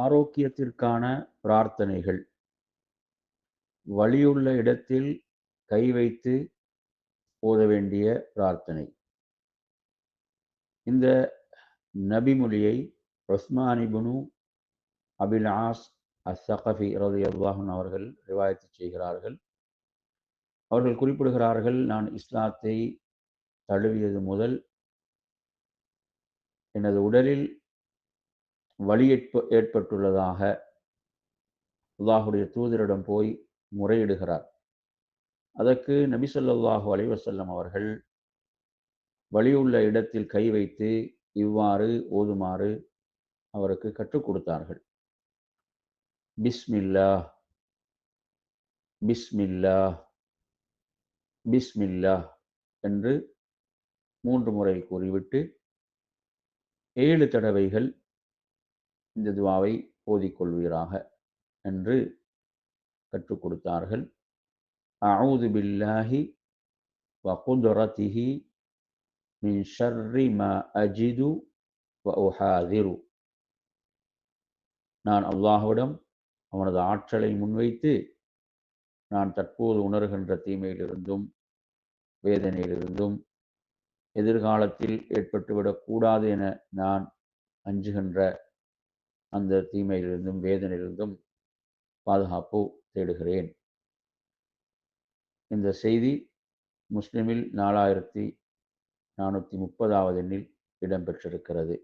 ஆரோக்கியத்திற்கான பிரார்த்தனைகள். வலியுள்ள இடத்தில் கை வைத்து ஓத வேண்டிய பிரார்த்தனை. இந்த நபிமொழியை உஸ்மான் இப்னு அபில் ஆஸ் அஸ்ஸகஃபி ரலியல்லாஹு அன்ஹு அவர்கள் ரிவாயத்து செய்கிறார்கள். அவர்கள் குறிப்பிடுகிறார்கள், நான் இஸ்லாத்தை தழுவியது முதல் எனது உடலில் வலி ஏற்பட்டுள்ளதாக அல்லாஹுடைய தூதரிடம் போய் முறையிடுகிறார். அதற்கு நபி ஸல்லல்லாஹு அலைஹி வஸல்லம் அவர்கள் வலியுள்ள இடத்தில் கை வைத்து இவ்வாறு ஓதுமாறு அவருக்கு கற்றுக் கொடுத்தார்கள். பிஸ்மில்லாஹ், பிஸ்மில்லாஹ், பிஸ்மில்லாஹ் என்று 3 முறை கூறிவிட்டு 7 தடவைகள் இந்த துவாவை ஓதிக்கொள்வீராக என்று கற்றுக் கொடுத்தார்கள். அஊது பில்லாஹி வ குத்ரத்திஹி மின் ஷர்ரி மா அஜிது வ உஹாதிரு. நான் அல்லாஹ்விடம் அவனது ஆற்றலை முன்வைத்து நான் தற்போது உணர்கின்ற தீமையிலிருந்தும் வேதனையிலிருந்தும் எதிர்காலத்தில் ஏற்பட்டுவிடக் கூடாது என நான் அஞ்சுகின்ற அந்த தீமையிலிருந்தும் வேதனையிலிருந்தும் பாதுகாப்பு தேடுகிறேன். இந்த செய்தி முஸ்லிமில் 4430 எண்ணில் இடம்பெற்றிருக்கிறது.